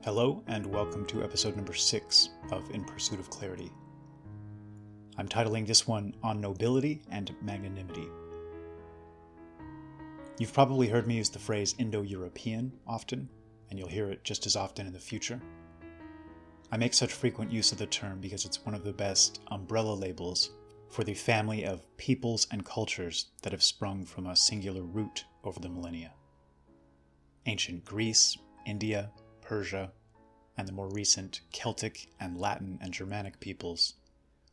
Hello and welcome to episode number 6 of In Pursuit of Clarity. I'm titling this one on Nobility and Magnanimity. You've probably heard me use the phrase Indo-European often, and you'll hear it just as often in the future. I make such frequent use of the term because it's one of the best umbrella labels for the family of peoples and cultures that have sprung from a singular root over the millennia. Ancient Greece, India, Persia, and the more recent Celtic and Latin and Germanic peoples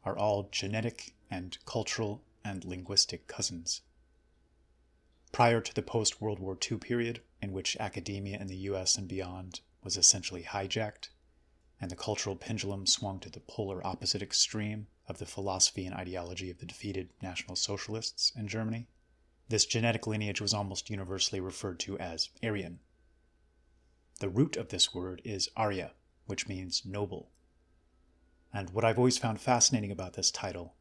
are all genetic and cultural and linguistic cousins. Prior to the post-World War II period, in which academia in the US and beyond was essentially hijacked, and the cultural pendulum swung to the polar opposite extreme of the philosophy and ideology of the defeated National Socialists in Germany, this genetic lineage was almost universally referred to as Aryan. The root of this word is Arya, which means noble. And what I've always found fascinating about this title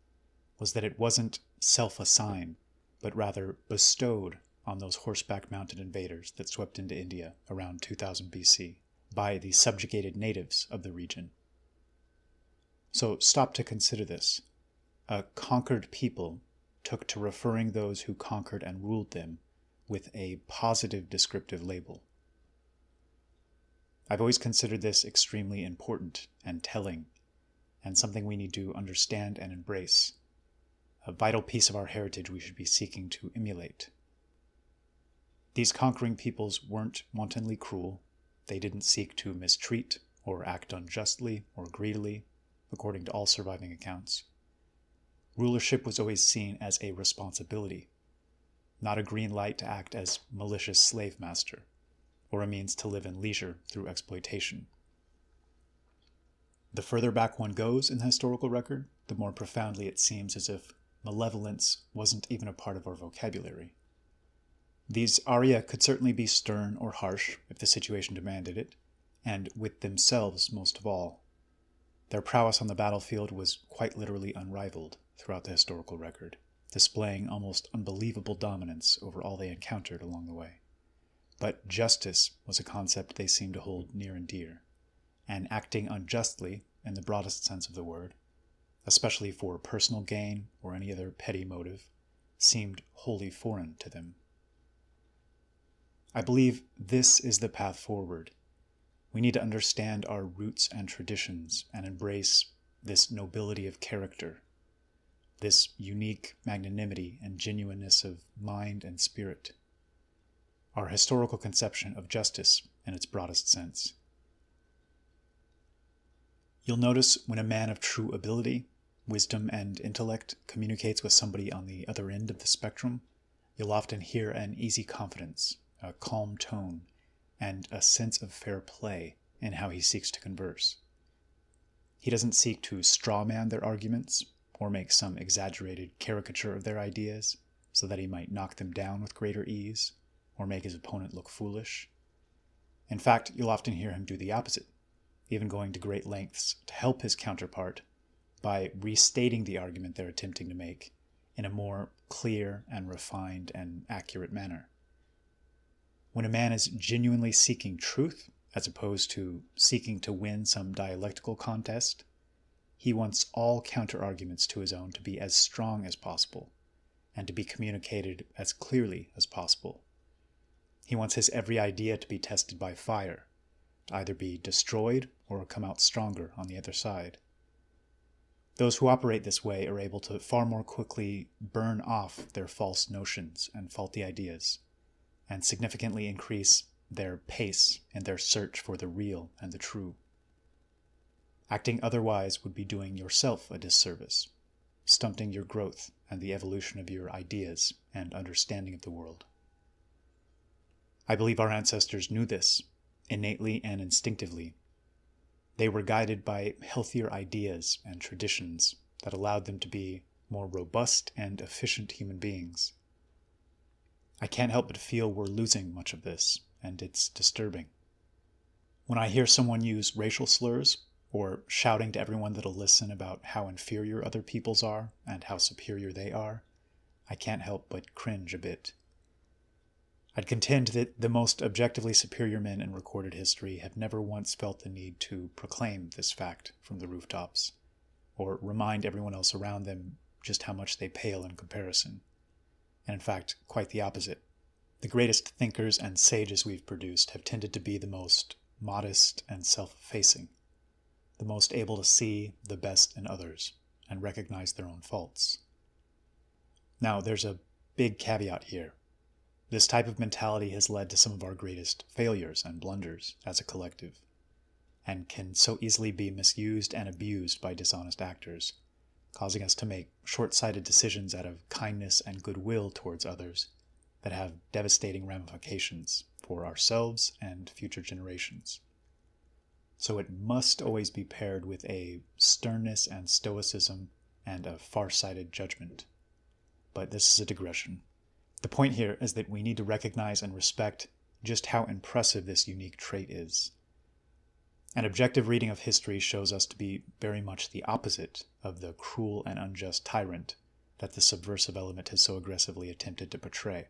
was that it wasn't self-assigned, but rather bestowed on those horseback-mounted invaders that swept into India around 2000 BC by the subjugated natives of the region. So stop to consider this. A conquered people took to referring those who conquered and ruled them with a positive descriptive label. I've always considered this extremely important and telling, and something we need to understand and embrace, a vital piece of our heritage we should be seeking to emulate. These conquering peoples weren't wantonly cruel. They didn't seek to mistreat or act unjustly or greedily, according to all surviving accounts. Rulership was always seen as a responsibility, not a green light to act as malicious slave master, or a means to live in leisure through exploitation. The further back one goes in the historical record, the more profoundly it seems as if malevolence wasn't even a part of our vocabulary. These Arya could certainly be stern or harsh if the situation demanded it, and with themselves most of all. Their prowess on the battlefield was quite literally unrivaled throughout the historical record, displaying almost unbelievable dominance over all they encountered along the way. But justice was a concept they seemed to hold near and dear, and acting unjustly, in the broadest sense of the word, especially for personal gain or any other petty motive, seemed wholly foreign to them. I believe this is the path forward. We need to understand our roots and traditions and embrace this nobility of character, this unique magnanimity and genuineness of mind and spirit, our historical conception of justice in its broadest sense. You'll notice when a man of true ability, wisdom, and intellect communicates with somebody on the other end of the spectrum, you'll often hear an easy confidence, a calm tone, and a sense of fair play in how he seeks to converse. He doesn't seek to strawman their arguments or make some exaggerated caricature of their ideas so that he might knock them down with greater ease or make his opponent look foolish. In fact, you'll often hear him do the opposite, even going to great lengths to help his counterpart by restating the argument they're attempting to make in a more clear and refined and accurate manner. When a man is genuinely seeking truth, as opposed to seeking to win some dialectical contest, he wants all counter-arguments to his own to be as strong as possible, and to be communicated as clearly as possible. He wants his every idea to be tested by fire, to either be destroyed or come out stronger on the other side. Those who operate this way are able to far more quickly burn off their false notions and faulty ideas, and significantly increase their pace in their search for the real and the true. Acting otherwise would be doing yourself a disservice, stunting your growth and the evolution of your ideas and understanding of the world. I believe our ancestors knew this, innately and instinctively. They were guided by healthier ideas and traditions that allowed them to be more robust and efficient human beings. I can't help but feel we're losing much of this, and it's disturbing. When I hear someone use racial slurs, or shouting to everyone that'll listen about how inferior other peoples are and how superior they are, I can't help but cringe a bit. I'd contend that the most objectively superior men in recorded history have never once felt the need to proclaim this fact from the rooftops, or remind everyone else around them just how much they pale in comparison. And in fact, quite the opposite. The greatest thinkers and sages we've produced have tended to be the most modest and self-effacing, the most able to see the best in others and recognize their own faults. Now, there's a big caveat here. This type of mentality has led to some of our greatest failures and blunders as a collective, and can so easily be misused and abused by dishonest actors, causing us to make short-sighted decisions out of kindness and goodwill towards others that have devastating ramifications for ourselves and future generations. So it must always be paired with a sternness and stoicism and a far-sighted judgment. But this is a digression. The point here is that we need to recognize and respect just how impressive this unique trait is. An objective reading of history shows us to be very much the opposite of the cruel and unjust tyrant that the subversive element has so aggressively attempted to portray.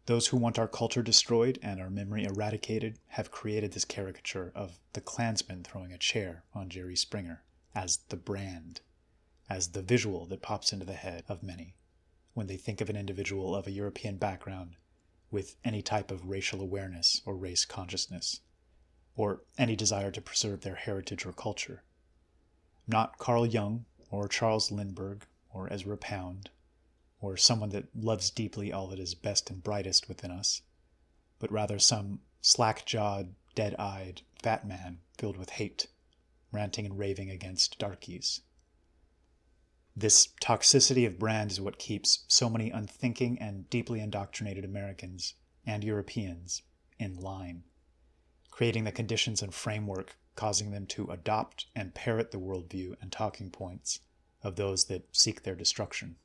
Those who want our culture destroyed and our memory eradicated have created this caricature of the Klansman throwing a chair on Jerry Springer as the brand, as the visual that pops into the head of many when they think of an individual of a European background with any type of racial awareness or race consciousness, or any desire to preserve their heritage or culture. Not Carl Jung, or Charles Lindbergh, or Ezra Pound, or someone that loves deeply all that is best and brightest within us, but rather some slack-jawed, dead-eyed, fat man filled with hate, ranting and raving against darkies. This toxicity of brand is what keeps so many unthinking and deeply indoctrinated Americans and Europeans in line, creating the conditions and framework causing them to adopt and parrot the worldview and talking points of those that seek their destruction.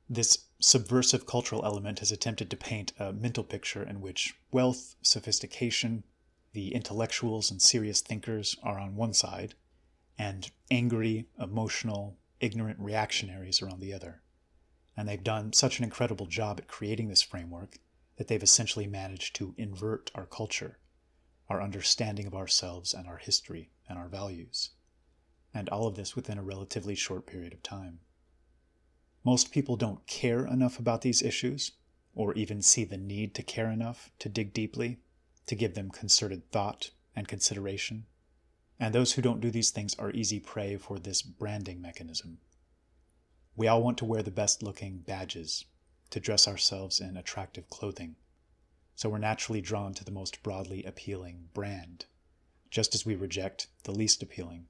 This subversive cultural element has attempted to paint a mental picture in which wealth, sophistication, the intellectuals and serious thinkers are on one side, and angry, emotional, ignorant reactionaries are on the other. And they've done such an incredible job at creating this framework that they've essentially managed to invert our culture, our understanding of ourselves and our history and our values. And all of this within a relatively short period of time. Most people don't care enough about these issues, or even see the need to care enough to dig deeply, to give them concerted thought and consideration. And those who don't do these things are easy prey for this branding mechanism. We all want to wear the best-looking badges, to dress ourselves in attractive clothing, so we're naturally drawn to the most broadly appealing brand, just as we reject the least appealing.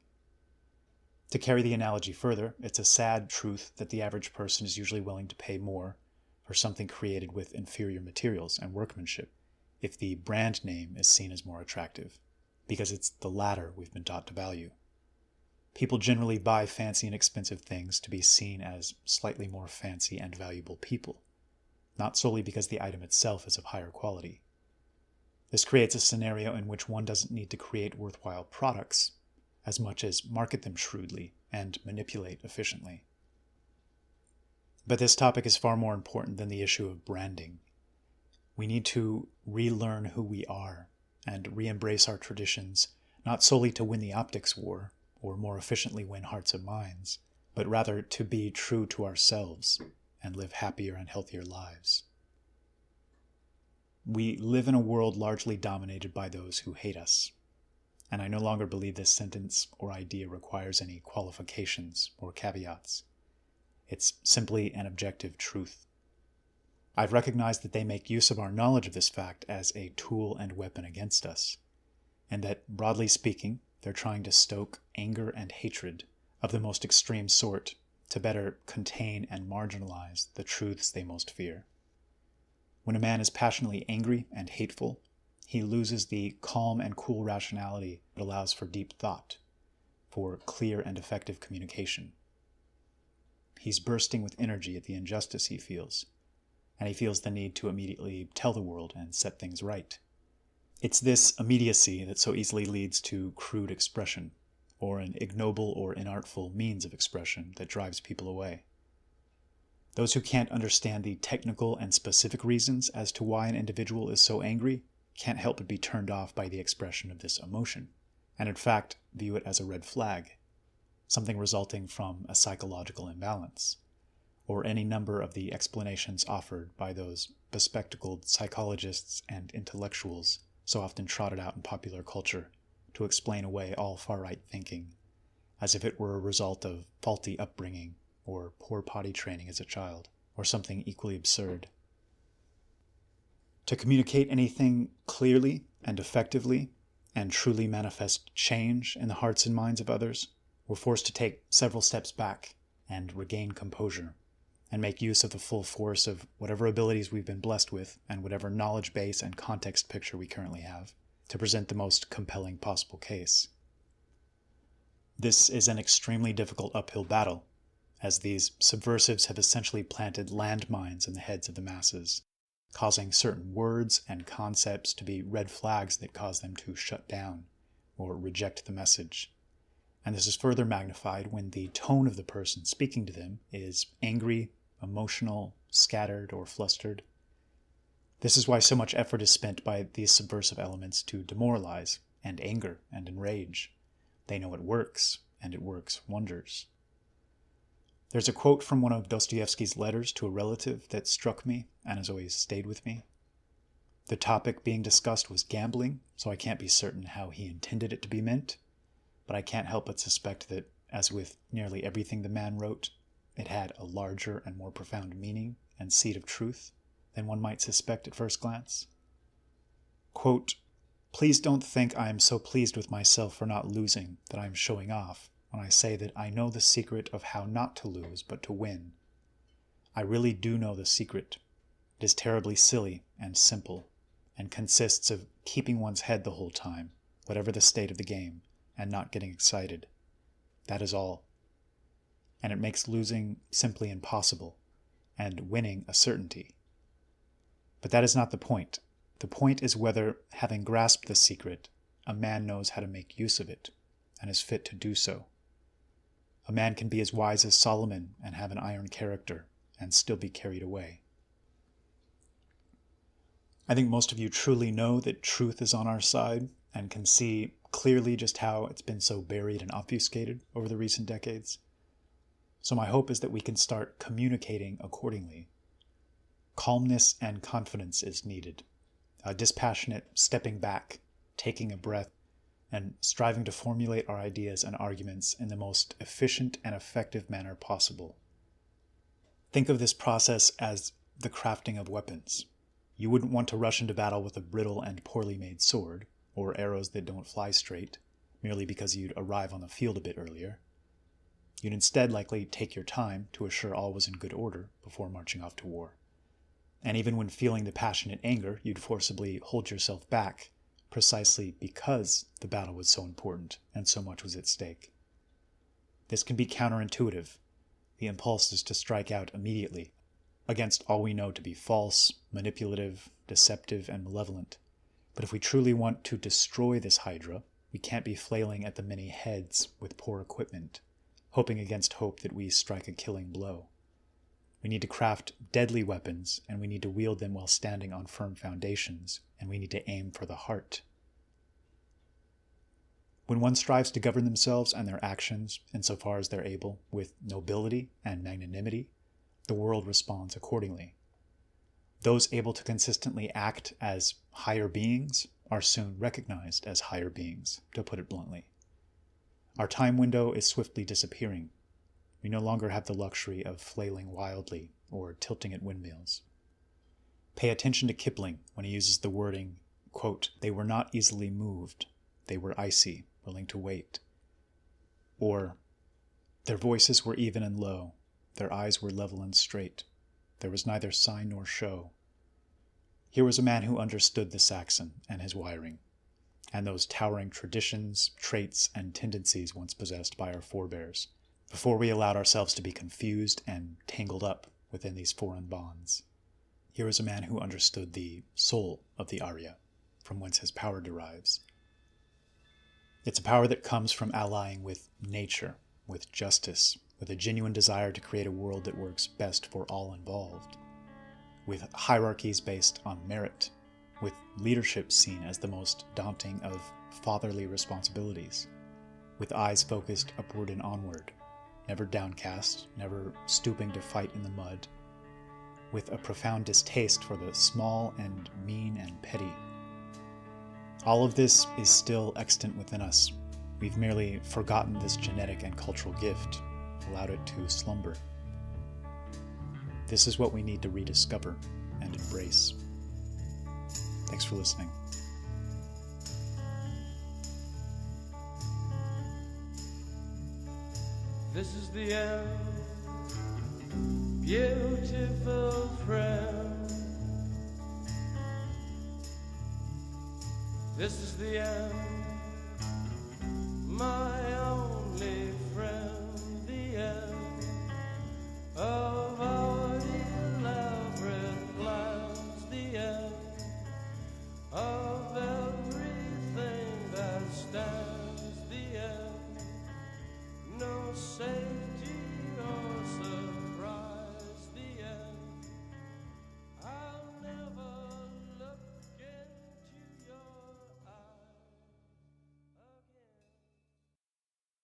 To carry the analogy further, it's a sad truth that the average person is usually willing to pay more for something created with inferior materials and workmanship if the brand name is seen as more attractive, because it's the latter we've been taught to value. People generally buy fancy and expensive things to be seen as slightly more fancy and valuable people, not solely because the item itself is of higher quality. This creates a scenario in which one doesn't need to create worthwhile products as much as market them shrewdly and manipulate efficiently. But this topic is far more important than the issue of branding. We need to relearn who we are and re-embrace our traditions, not solely to win the optics war, or more efficiently win hearts and minds, but rather to be true to ourselves and live happier and healthier lives. We live in a world largely dominated by those who hate us, and I no longer believe this sentence or idea requires any qualifications or caveats. It's simply an objective truth. I've recognized that they make use of our knowledge of this fact as a tool and weapon against us, and that, broadly speaking, they're trying to stoke anger and hatred of the most extreme sort to better contain and marginalize the truths they most fear. When a man is passionately angry and hateful, he loses the calm and cool rationality that allows for deep thought, for clear and effective communication. He's bursting with energy at the injustice he feels, and he feels the need to immediately tell the world and set things right. It's this immediacy that so easily leads to crude expression, or an ignoble or inartful means of expression that drives people away. Those who can't understand the technical and specific reasons as to why an individual is so angry can't help but be turned off by the expression of this emotion, and in fact view it as a red flag, something resulting from a psychological imbalance, or any number of the explanations offered by those bespectacled psychologists and intellectuals so often trotted out in popular culture to explain away all far-right thinking, as if it were a result of faulty upbringing or poor potty training as a child, or something equally absurd. To communicate anything clearly and effectively, and truly manifest change in the hearts and minds of others, we're forced to take several steps back and regain composure, and make use of the full force of whatever abilities we've been blessed with and whatever knowledge base and context picture we currently have to present the most compelling possible case. This is an extremely difficult uphill battle, as these subversives have essentially planted landmines in the heads of the masses, causing certain words and concepts to be red flags that cause them to shut down or reject the message. And this is further magnified when the tone of the person speaking to them is angry, emotional, scattered, or flustered. This is why so much effort is spent by these subversive elements to demoralize and anger and enrage. They know it works, and it works wonders. There's a quote from one of Dostoevsky's letters to a relative that struck me and has always stayed with me. The topic being discussed was gambling, so I can't be certain how he intended it to be meant, but I can't help but suspect that, as with nearly everything the man wrote, it had a larger and more profound meaning and seed of truth than one might suspect at first glance. Quote, "Please don't think I am so pleased with myself for not losing that I am showing off when I say that I know the secret of how not to lose but to win. I really do know the secret. It is terribly silly and simple, and consists of keeping one's head the whole time, whatever the state of the game, and not getting excited. That is all. And it makes losing simply impossible, and winning a certainty. But that is not the point. The point is whether, having grasped the secret, a man knows how to make use of it, and is fit to do so. A man can be as wise as Solomon and have an iron character, and still be carried away." I think most of you truly know that truth is on our side, and can see clearly just how it's been so buried and obfuscated over the recent decades. So my hope is that we can start communicating accordingly. Calmness and confidence is needed. A dispassionate stepping back, taking a breath, and striving to formulate our ideas and arguments in the most efficient and effective manner possible. Think of this process as the crafting of weapons. You wouldn't want to rush into battle with a brittle and poorly made sword, or arrows that don't fly straight, merely because you'd arrive on the field a bit earlier. You'd instead likely take your time to assure all was in good order before marching off to war. And even when feeling the passionate anger, you'd forcibly hold yourself back, precisely because the battle was so important and so much was at stake. This can be counterintuitive. The impulse is to strike out immediately, against all we know to be false, manipulative, deceptive, and malevolent. But if we truly want to destroy this hydra, we can't be flailing at the many heads with poor equipment, hoping against hope that we strike a killing blow. We need to craft deadly weapons, and we need to wield them while standing on firm foundations, and we need to aim for the heart. When one strives to govern themselves and their actions, insofar as they're able, with nobility and magnanimity, the world responds accordingly. Those able to consistently act as higher beings are soon recognized as higher beings, to put it bluntly. Our time window is swiftly disappearing. We no longer have the luxury of flailing wildly or tilting at windmills. Pay attention to Kipling when he uses the wording, quote, "They were not easily moved. They were icy, willing to wait." Or, "Their voices were even and low. Their eyes were level and straight. There was neither sign nor show." Here was a man who understood the Saxon and his wiring, and those towering traditions, traits, and tendencies once possessed by our forebears, before we allowed ourselves to be confused and tangled up within these foreign bonds. Here is a man who understood the soul of the Arya, from whence his power derives. It's a power that comes from allying with nature, with justice, with a genuine desire to create a world that works best for all involved, with hierarchies based on merit, with leadership seen as the most daunting of fatherly responsibilities, with eyes focused upward and onward, never downcast, never stooping to fight in the mud, with a profound distaste for the small and mean and petty. All of this is still extant within us. We've merely forgotten this genetic and cultural gift, allowed it to slumber. This is what we need to rediscover and embrace. Thanks for listening. This is the end, beautiful friend. This is the end.